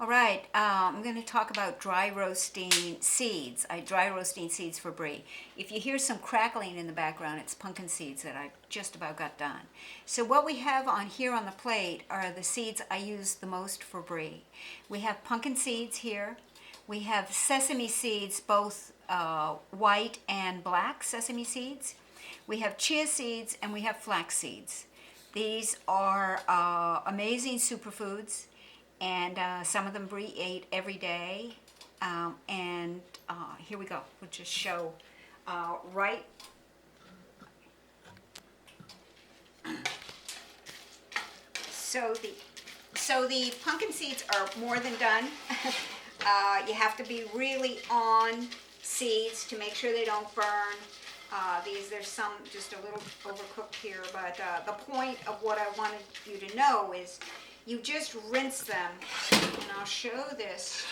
All right, I'm going to talk about dry roasting seeds. I dry roasting seeds for Bree. If you hear some crackling in the background, it's pumpkin seeds that I just about got done. So what we have on here on the plate are the seeds I use the most for Bree. We have pumpkin seeds here. We have sesame seeds, both white and black sesame seeds. We have chia seeds and we have flax seeds. These are amazing superfoods. And some of them Bree ate every day. And here we go. We'll just show right. So the pumpkin seeds are more than done. You have to be really on seeds to make sure they don't burn. There's some just a little overcooked here, but the point of what I wanted you to know is you just rinse them, and I'll show this.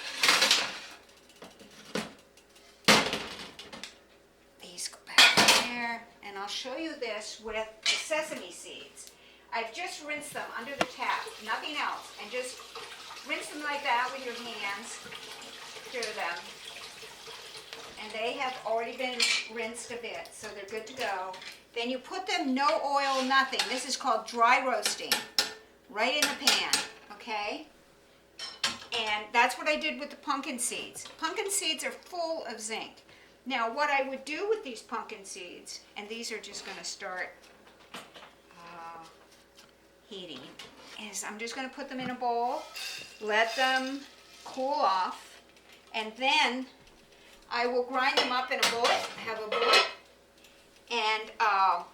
These go back there, and I'll show you this with the sesame seeds. I've just rinsed them under the tap, nothing else, and just rinse them like that with your hands. Stir them. And they have already been rinsed a bit, so they're good to go. Then you put them, no oil, nothing. This is called dry roasting. Right in the pan, okay? And that's what I did with the pumpkin seeds. Pumpkin seeds are full of zinc. Now, what I would do with these pumpkin seeds, and these are just going to start heating, is I'm just going to put them in a bowl, let them cool off, and then I will grind them up in a bullet, have a bullet, and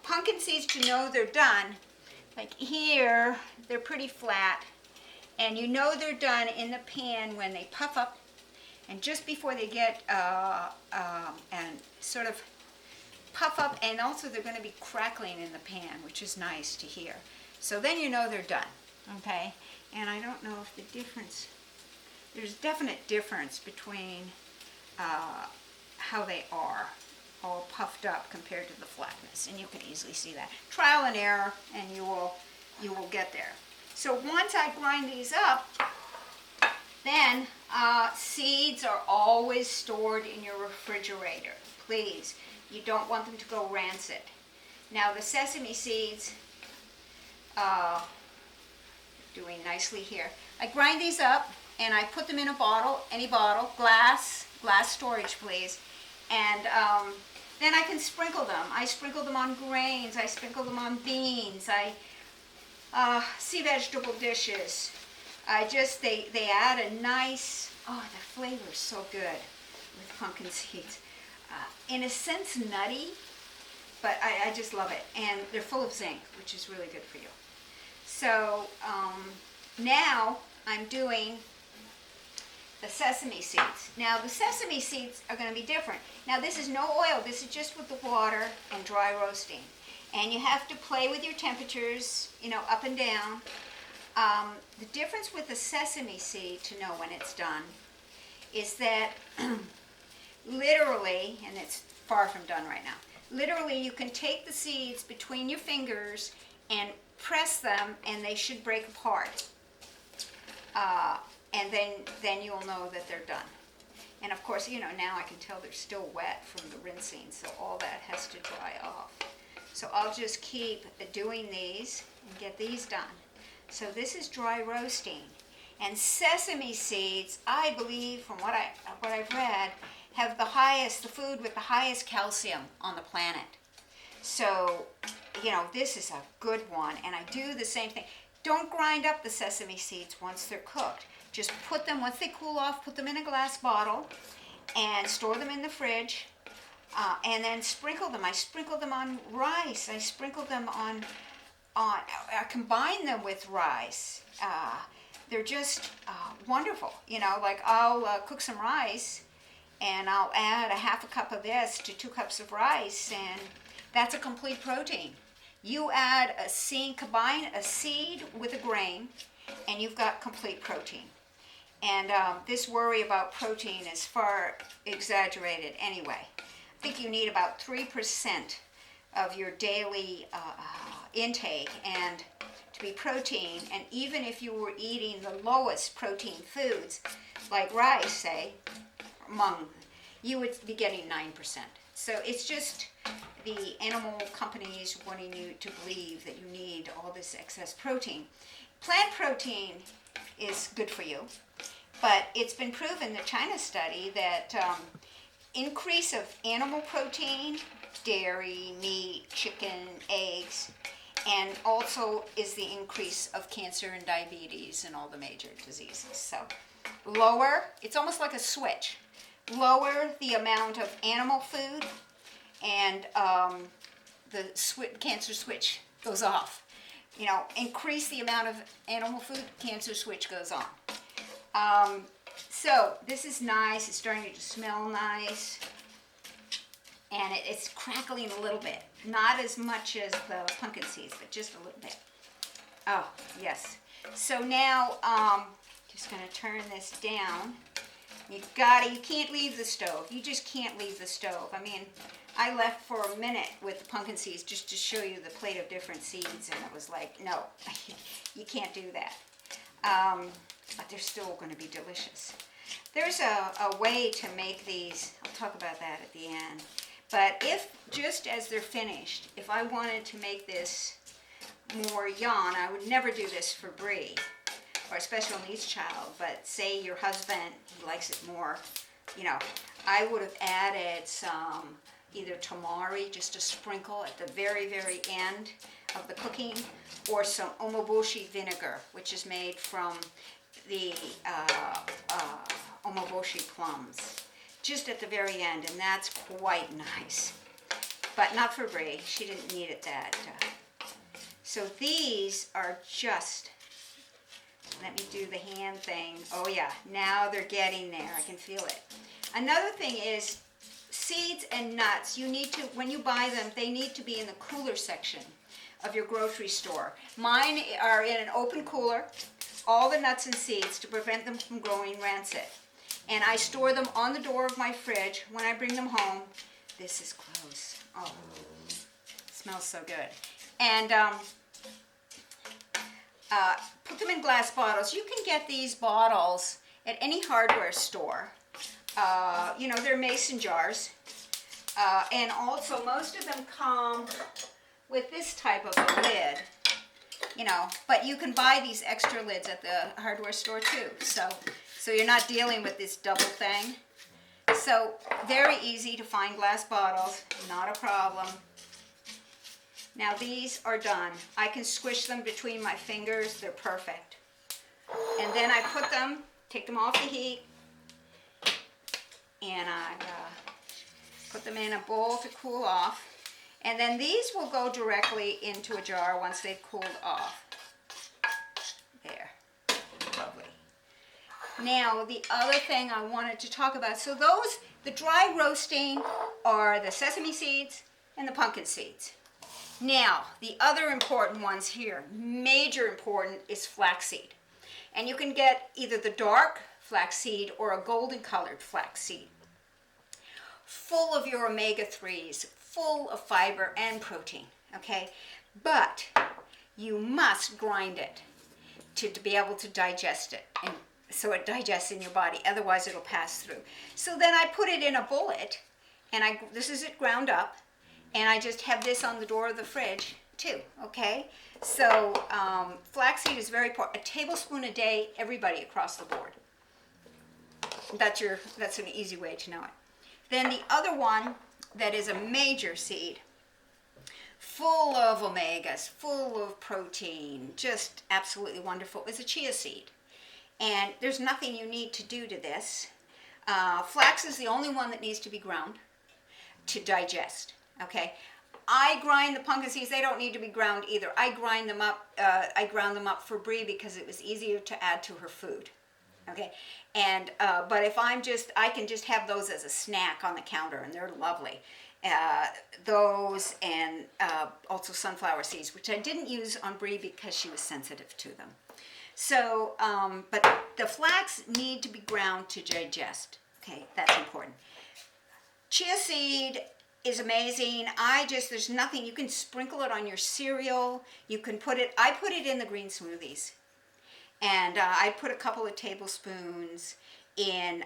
pumpkin seeds, to know they're done, like here, they're pretty flat, and you know they're done in the pan when they puff up, and just before they get and sort of puff up, and also they're going to be crackling in the pan, which is nice to hear. So then you know they're done, okay? And I don't know if the difference, there's definite difference between how they are all puffed up compared to the flatness, and you can easily see that. Trial and error, and you will get there. So once I grind these up, then seeds are always stored in your refrigerator. Please, you don't want them to go rancid. Now the sesame seeds, doing nicely here. I grind these up and I put them in a bottle, any bottle, glass storage please, and then I can sprinkle them. I sprinkle them on grains, I sprinkle them on beans, sea vegetable dishes. They add a nice, the flavor is so good with pumpkin seeds. In a sense nutty, but I just love it. And they're full of zinc, which is really good for you. So now I'm doing the sesame seeds. Now the sesame seeds are going to be different. Now this is no oil, this is just with the water and dry roasting. And you have to play with your temperatures, up and down. The difference with the sesame seed, to know when it's done, is that literally, and it's far from done right now, literally you can take the seeds between your fingers and press them and they should break apart. And then you'll know that they're done. And of course, now I can tell they're still wet from the rinsing, so all that has to dry off. So I'll just keep doing these and get these done. So this is dry roasting. And sesame seeds, I believe, from what I've read, have the food with the highest calcium on the planet. So, this is a good one, and I do the same thing. Don't grind up the sesame seeds once they're cooked. Just put them, once they cool off, put them in a glass bottle and store them in the fridge, and then sprinkle them. I sprinkle them on rice. I sprinkle them I combine them with rice. They're just wonderful. Like I'll cook some rice and I'll add a half a cup of this to 2 cups of rice, and that's a complete protein. You combine a seed with a grain, and you've got complete protein. And this worry about protein is far exaggerated anyway. I think you need about 3% of your daily intake, and to be protein, and even if you were eating the lowest protein foods, like rice, say, mung, you would be getting 9%. So it's just the animal companies wanting you to believe that you need all this excess protein. Plant protein is good for you, but it's been proven, the China study, that increase of animal protein, dairy, meat, chicken, eggs, and also is the increase of cancer and diabetes and all the major diseases. So lower, it's almost like a switch. Lower the amount of animal food and the cancer switch goes off. You know, increase the amount of animal food, cancer switch goes on. So this is nice. It's starting to smell nice. And it's crackling a little bit. Not as much as the pumpkin seeds, but just a little bit. Oh, yes. So now, just going to turn this down. You can't leave the stove. You just can't leave the stove. I mean, I left for a minute with the pumpkin seeds just to show you the plate of different seeds, and it was like, no, you can't do that. But they're still going to be delicious. There's a way to make these. I'll talk about that at the end. But if, just as they're finished, if I wanted to make this more yawn, I would never do this for Bree or a special needs child, but say your husband, he likes it more, you know, I would have added some either tamari, just a sprinkle at the very, very end of the cooking, or some omoboshi vinegar, which is made from the omoboshi plums, just at the very end, and that's quite nice. But not for Bree, she didn't need it that. So these are just, let me do the hand thing. Oh yeah, now they're getting there, I can feel it. Another thing is seeds and nuts, you need to, when you buy them, they need to be in the cooler section of your grocery store. Mine are in an open cooler, all the nuts and seeds, to prevent them from growing rancid. And I store them on the door of my fridge. When I bring them home, this is close. Oh, it smells so good. And put them in glass bottles. You can get these bottles at any hardware store. You know, they're mason jars. And also, most of them come with this type of a lid. You know, but you can buy these extra lids at the hardware store too. So you're not dealing with this double thing. So very easy to find glass bottles, not a problem. Now these are done. I can squish them between my fingers, they're perfect. And then I put them, take them off the heat, and I put them in a bowl to cool off. And then these will go directly into a jar once they've cooled off. There, lovely. Now, the other thing I wanted to talk about, so those, the dry roasting are the sesame seeds and the pumpkin seeds. Now, the other important ones here, major important, is flaxseed. And you can get either the dark flaxseed or a golden colored flaxseed. Full of your omega-3s, full of fiber and protein, okay? But you must grind it to be able to digest it, and so it digests in your body, otherwise it'll pass through. So then I put it in a bullet, and this is it ground up, and I just have this on the door of the fridge too, okay? So flaxseed is very important. A tablespoon a day, everybody across the board. That's an easy way to know it. Then the other one that is a major seed, full of omegas, full of protein, just absolutely wonderful, is a chia seed. And there's nothing you need to do to this. Flax is the only one that needs to be ground to digest, okay? I grind the pumpkin seeds. They don't need to be ground either. I grind them up. I ground them up for Bree because it was easier to add to her food, okay? And but if I can just have those as a snack on the counter, and they're lovely. Those and also sunflower seeds, which I didn't use on Bree because she was sensitive to them. So, but the flax need to be ground to digest. Okay, that's important. Chia seed is amazing. There's nothing, you can sprinkle it on your cereal. I put it in the green smoothies. And I put a couple of tablespoons in,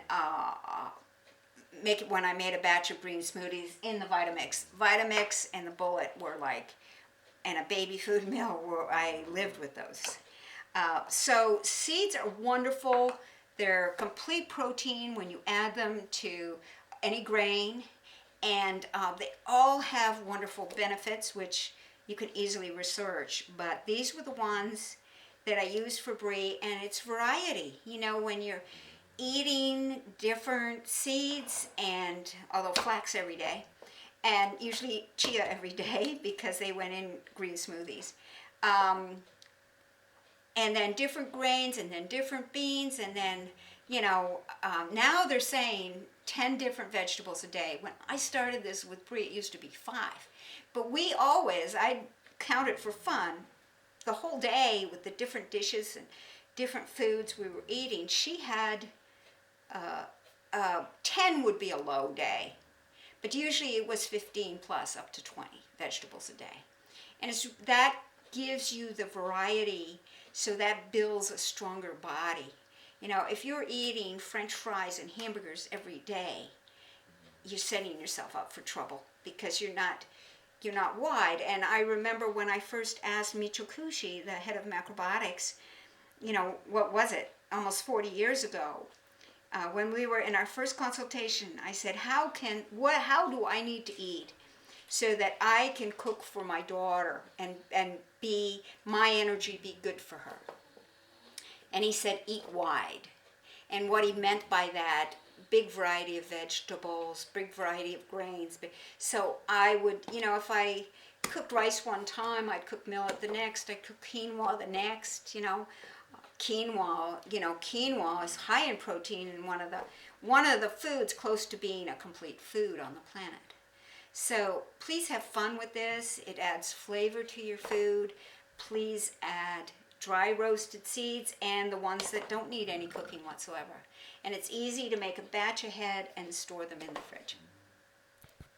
when I made a batch of green smoothies in the Vitamix. Vitamix and the Bullet were like, and a baby food meal where I lived with those. So seeds are wonderful. They're complete protein when you add them to any grain. And they all have wonderful benefits, which you can easily research. But these were the ones that I used for Bree, and it's variety. You know, when you're eating different seeds, and although flax every day, and usually chia every day because they went in green smoothies. And then different grains, and then different beans, and then, now they're saying 10 different vegetables a day. When I started this with Bree, it used to be 5. But I count it for fun, the whole day with the different dishes and different foods we were eating. She had 10 would be a low day, but usually it was 15 plus up to 20 vegetables a day. And that gives you the variety, so that builds a stronger body. If you're eating French fries and hamburgers every day, you're setting yourself up for trouble because you're not wide. And I remember when I first asked Michokushi, the head of macrobiotics, what was it, almost 40 years ago, when we were in our first consultation, I said, how do I need to eat so that I can cook for my daughter and my energy be good for her? And he said, eat wide. And what he meant by that, big variety of vegetables, big variety of grains. So I would, if I cooked rice one time, I'd cook millet the next, I'd cook quinoa the next, Quinoa is high in protein and one of the foods close to being a complete food on the planet. So please have fun with this. It adds flavor to your food. Please add dry roasted seeds and the ones that don't need any cooking whatsoever. And it's easy to make a batch ahead and store them in the fridge.